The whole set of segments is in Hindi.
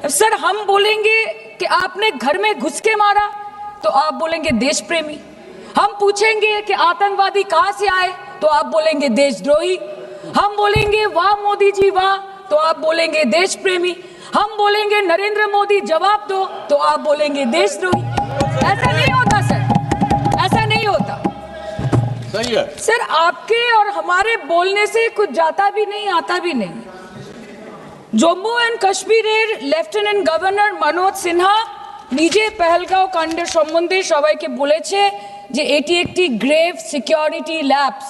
सर हम बोलेंगे कि आपने घर में घुस के मारा तो आप बोलेंगे देश प्रेमी। हम पूछेंगे कि आतंकवादी कहां से आए तो आप बोलेंगे देशद्रोही। हम बोलेंगे वाह मोदी जी वाह तो आप बोलेंगे देश प्रेमी। हम बोलेंगे नरेंद्र मोदी जवाब दो तो आप बोलेंगे देशद्रोही। ऐसा नहीं होता सर, ऐसा नहीं होता। सही है सर, आपके और हमारे बोलने से कुछ जाता भी नहीं आता भी नहीं। জম্মু অ্যান্ড কাশ্মীরের লেফটেন্যান্ট গভর্নর মনোজ সিনহা নিজে পেহেলগাঁও কাণ্ডের সম্বন্ধে সবাইকে বলেছে যে এটি একটি গ্রেভ সিকিউরিটি ল্যাপস।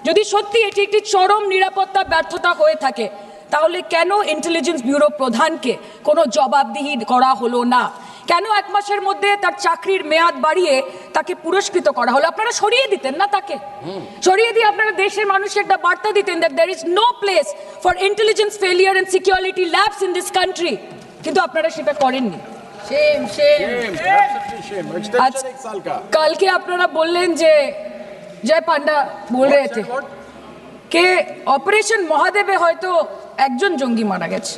যদি সত্যি এটি একটি চরম নিরাপত্তা ব্যর্থতা হয়ে থাকে তাহলে কেন ইন্টেলিজেন্স ব্যুরো প্রধানকে কোনো জবাবদিহি করা হলো না? কেন এক মাসের মধ্যে তার চাকরির মেয়াদ বাড়িয়ে তাকে পুরস্কৃত করা হলো? আপনারা সরিয়ে দিতেন না তাকে? সরিয়ে দিয়ে আপনারা দেশের মানুষকে একটা বার্তা দিতেন that there is no place for intelligence failure and security labs in this country, কিন্তু আপনারা সেটা করেননি। কালকে আপনারা বললেন যে জয় পান্ডা বল रहे थे कि অপারেশন মহাদেবে হয়তো একজন জঙ্গি মারা গেছে,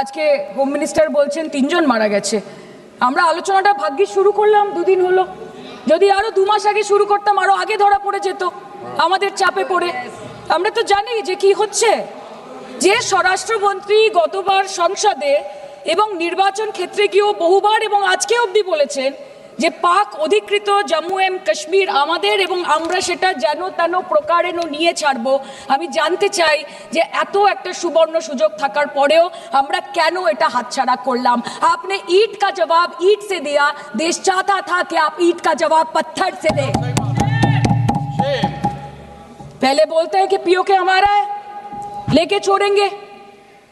আজকে হোম মিনিস্টার বলছেন 3 জন মারা গেছে। আমরা আলোচনাটা ভাগ্যিস শুরু করলাম, 2 দিন হলো। যদি আরো 2 মাস আগে শুরু করতাম আরো আগে ধরা পড়ে যেত আমাদের চাপে পড়ে। আমরা তো জানি যে কি হচ্ছে, যে স্বরাষ্ট্রমন্ত্রী গতবার সংসদে এবং নির্বাচন ক্ষেত্রে গিয়েও বহুবার এবং আজকে অবধি বলেছেন যে পাক অধিকৃত জম্মু এন্ড কাশ্মীর আমাদের এবং আমরা সেটা যেন তেন প্রকারেণ নিয়ে ছাড়বো। আমি জানতে চাই যে এত একটা সুবর্ণ সুযোগ থাকার পরেও আমরা কেন এটা হাতছাড়া করলাম? आपने ईंट का जवाब ईंट से दिया, देश चाहता था कि आप ईंट का जवाब पत्थर से दें। पहले बोलते हैं कि पीओके हमारा है, लेके छोड़ेंगे।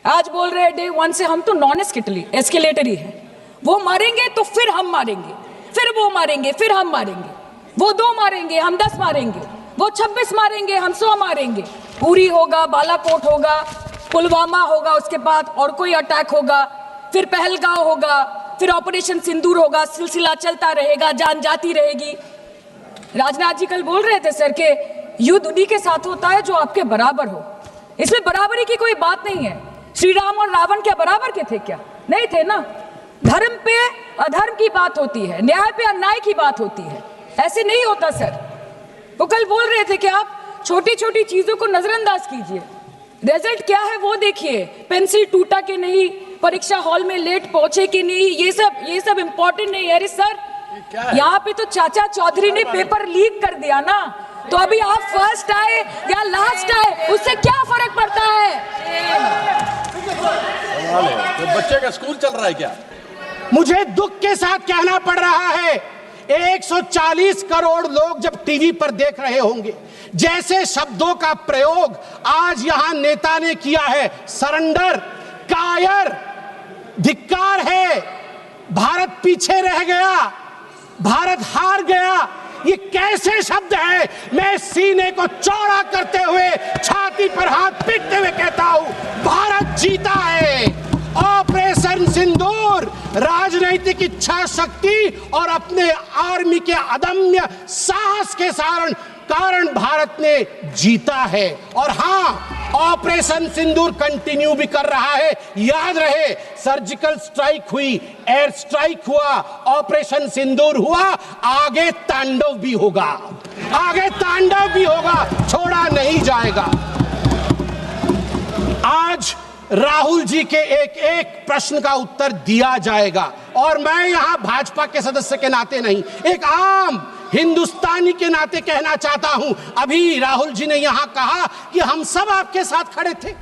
आज बोल रहे हैं डे 1 से हम तो नॉन एस्केलेटर ही है। वो मारेंगे तो फिर हम मारेंगे, फिर वो मारेंगे, फिर हम मारेंगे। वो 2 मारेंगे, हम 10 मारेंगे। वो 26 मारेंगे, हम 100 मारेंगे। उरी होगा, बालाकोट होगा, पुलवामा होगा, उसके बाद और कोई अटैक होगा, फिर पहलगांव होगा, फिर ऑपरेशन सिंदूर होगा। सिलसिला चलता रहेगा, जान जाती रहेगी। राजनाथ जी कल बोल रहे थे सर के युद्ध उन्हीं के साथ होता है जो आपके बराबर हो। इसमें बराबरी की कोई बात नहीं है। श्री राम और रावण क्या बराबर के थे क्या? नहीं थे ना। धर्म पे अधर्म की बात होती है, न्याय पे अन्याय की बात होती है। ऐसे नहीं होता सर। वो कल बोल रहे थे कि आप छोटी छोटी चीजों को नजरअंदाज कीजिए, रिजल्ट क्या है वो देखिए। पेंसिल टूटा कि नहीं, परीक्षा हॉल में लेट पहुंचे कि नहीं, ये सब इम्पोर्टेंट नहीं है। अरे सर, यहाँ पे तो चाचा चौधरी ने पेपर लीक कर दिया ना, तो अभी आप फर्स्ट आए या लास्ट आए उससे क्या फर्क पड़ता है? तो बच्चे का स्कूल चल रहा है क्या? मुझे दुख के साथ कहना पड़ रहा है 140 करोड़ लोग जब टीवी पर देख रहे होंगे, जैसे शब्दों का प्रयोग आज यहां नेता ने किया है, सरेंडर, कायर, धिक्कार है, भारत पीछे रह गया, भारत हार गया, ये कैसे शब्द है? मैं सीने को चौड़ा करते हुए छाती पर हाथ पीटते हुए कहता हूं, भारत जीता है। ऑपरेशन सिंदूर राजनीतिक इच्छा शक्ति और अपने आर्मी के अदम्य साहस के कारण भारत ने जीता है। और हां, ऑपरेशन सिंदूर कंटिन्यू भी कर रहा है। याद रहे, सर्जिकल स्ट्राइक हुई, एयर स्ट्राइक हुआ, ऑपरेशन सिंदूर हुआ, आगे तांडव भी होगा, आगे तांडव भी होगा, छोड़ा नहीं जाएगा। आज राहुल जी के एक प्रश्न का उत्तर दिया जाएगा, और मैं यहां भाजपा के सदस्य के नाते नहीं, एक आम हिंदुस्तानी के नाते कहना चाहता हूं। अभी राहुल जी ने यहां कहा कि हम सब आपके साथ खड़े थे,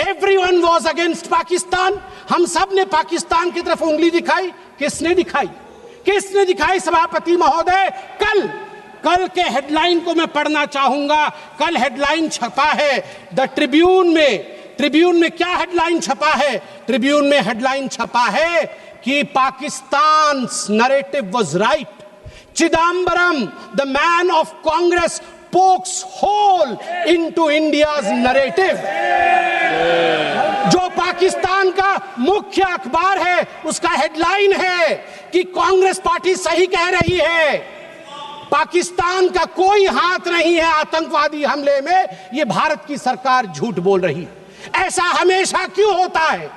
एवरीवन वाज अगेंस्ट पाकिस्तान, हम सब ने पाकिस्तान की तरफ उंगली दिखाई। किसने दिखाई? किसने दिखाई सभापति महोदय? कल के हेडलाइन को मैं पढ़ना चाहूंगा। कल हेडलाइन छपा है द ट्रिब्यून में क्या हेडलाइन छपा है? ट्रिब्यून में हेडलाइन छपा है कि Pakistan narrative was right, Chidambaram the man of Congress pokes hole into India's narrative। जो पाकिस्तान का मुख्य अखबार है उसका हेडलाइन है कि कांग्रेस पार्टी सही कह रही है, पाकिस्तान का कोई हाथ नहीं है आतंकवादी हमले में, ये भारत की सरकार झूठ बोल रही है। ऐसा हमेशा क्यों होता है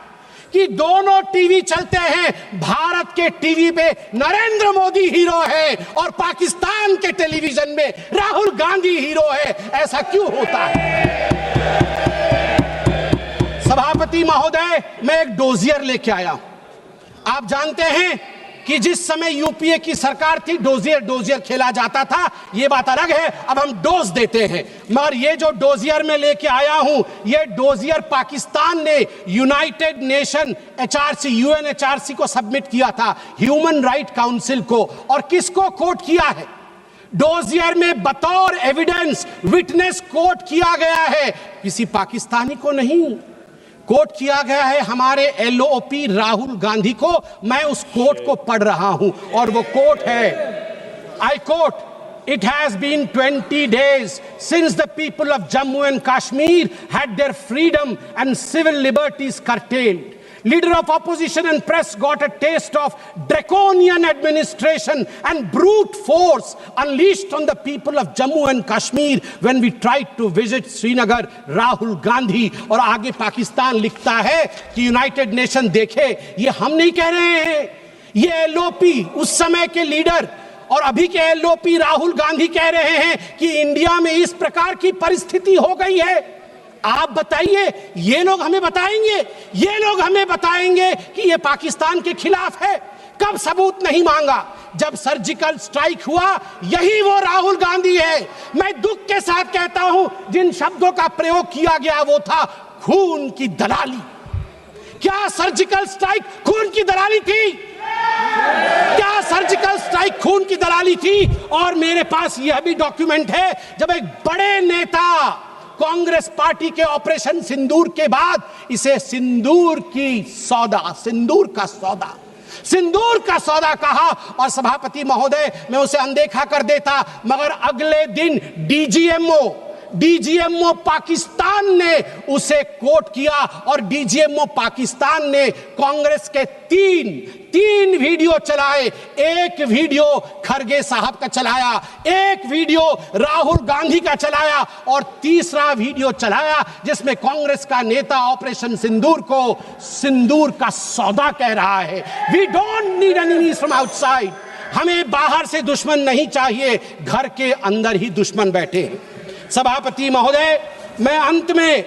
कि दोनों टीवी चलते हैं, भारत के टीवी पे नरेंद्र मोदी हीरो है और पाकिस्तान के टेलीविजन में राहुल गांधी हीरो है। ऐसा क्यों होता है? सभापति महोदय, मैं एक डोजियर लेके आया हूं। आप जानते हैं कि जिस समय यूपीए की सरकार थी डोजियर खेला जाता था, ये बात अलग है, अब हम डोज देते हैं। मगर ये जो डोजियर में लेके आया हूं, ये डोजियर पाकिस्तान ने यूनाइटेड नेशन एचआरसी यूएनएचआरसी को सबमिट किया था, ह्यूमन राइट काउंसिल को। और किसको कोट किया है? डोजियर में बतौर एविडेंस विटनेस कोट किया गया है, किसी पाकिस्तानी को नहीं, कोट किया गया है हमारे एलओपी राहुल गांधी को। मैं उस कोट को पढ़ रहा हूं और वो कोट है, I quote, It has been 20 days since the people of Jammu and Kashmir had their freedom and civil liberties curtailed. Leader of opposition and press got a taste of draconian administration and brute force unleashed on the people of Jammu and Kashmir when we tried to visit Srinagar. Rahul Gandhi। और आगे पाकिस्तान लिखता है कि यूनाइटेड नेशन देखे, ये हम नहीं कह रहे हैं, ये एलओपी उस समय के लीडर और अभी के एलओपी राहुल गांधी कह रहे हैं कि इंडिया में इस प्रकार की परिस्थिति हो गई है। आप बताइए, ये लोग हमें बताएंगे कि ये पाकिस्तान के खिलाफ है। कब सबूत नहीं मांगा? जब सर्जिकल स्ट्राइक हुआ, यही वो राहुल गांधी है। मैं दुख के साथ कहता हूं, जिन शब्दों का प्रयोग किया गया वो था खून की दलाली। क्या सर्जिकल स्ट्राइक खून की दलाली थी? क्या सर्जिकल स्ट्राइक खून की दलाली थी? और मेरे पास यह भी डॉक्यूमेंट है, जब एक बड़े नेता कांग्रेस पार्टी के ऑपरेशन सिंदूर के बाद इसे सिंदूर का सौदा कहा और सभापति महोदय मैं उसे अनदेखा कर देता, मगर अगले दिन डीजीएमओ पाकिस्तान ने उसे कोट किया और डीजीएमओ पाकिस्तान ने कांग्रेस के तीन वीडियो चलाए। एक वीडियो खरगे साहब का चलाया, एक वीडियो राहुल गांधी का चलाया और तीसरा वीडियो चलाया जिसमें कांग्रेस का नेता ऑपरेशन सिंदूर को सिंदूर का सौदा कह रहा है। We don't need enemies from outside. हमें बाहर से दुश्मन नहीं चाहिए, घर के अंदर ही दुश्मन बैठे हैं। सभापति महोदय, मैं अंत में,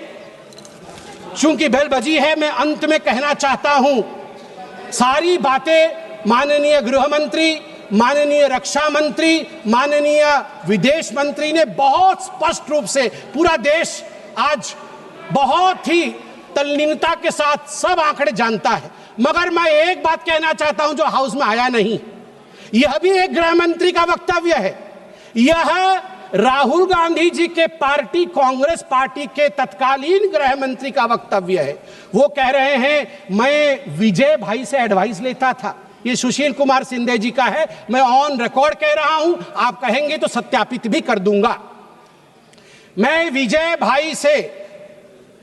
चूंकि बेल बजी है, मैं अंत में कहना चाहता हूं, सारी बातें माननीय गृह मंत्री, माननीय रक्षा मंत्री, माननीय विदेश मंत्री ने बहुत स्पष्ट रूप से, पूरा देश आज बहुत ही तल्लीनता के साथ सब आंकड़े जानता है। मगर मैं एक बात कहना चाहता हूं जो हाउस में आया नहीं, यह भी एक गृह मंत्री का वक्तव्य है। यह राहुल गांधी जी के पार्टी कांग्रेस पार्टी के तत्कालीन गृह मंत्री का वक्तव्य है। वो कह रहे हैं मैं विजय भाई से एडवाइस लेता था। ये सुशील कुमार सिंधे जी का है, मैं ऑन रिकॉर्ड कह रहा हूं, आप कहेंगे तो सत्यापित भी कर दूंगा। मैं विजय भाई से,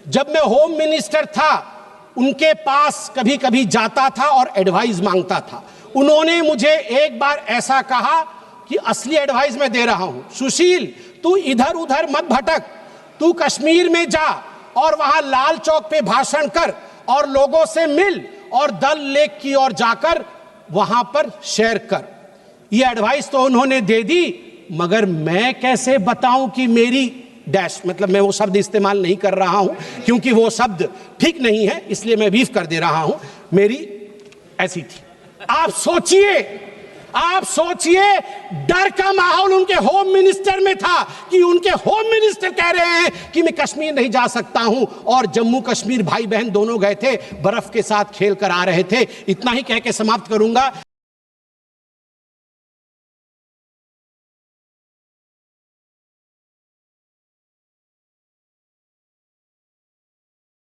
जब मैं होम मिनिस्टर था, उनके पास कभी कभी जाता था और एडवाइस मांगता था। उन्होंने मुझे एक बार ऐसा कहा कि असली एडवाइस मैं दे रहा हूं, सुशील तू इधर उधर मत भटक, तू कश्मीर में जा और वहां लाल चौक पे भाषण कर और लोगों से मिल और दल लेक की ओर जाकर वहां पर शेयर कर। ये एडवाइस तो उन्होंने दे दी, मगर मैं कैसे बताऊं कि मेरी डैश, मतलब मैं वो शब्द इस्तेमाल नहीं कर रहा हूं क्योंकि वो शब्द ठीक नहीं है, इसलिए मैं बीफ कर दे रहा हूं, मेरी ऐसी थी। आप सोचिए डर का माहौल उनके होम मिनिस्टर में था कि उनके होम मिनिस्टर कह रहे हैं कि मैं कश्मीर नहीं जा सकता हूं, और जम्मू कश्मीर भाई बहन दोनों गए थे, बर्फ के साथ खेल कर आ रहे थे। इतना ही कह के समाप्त करूंगा।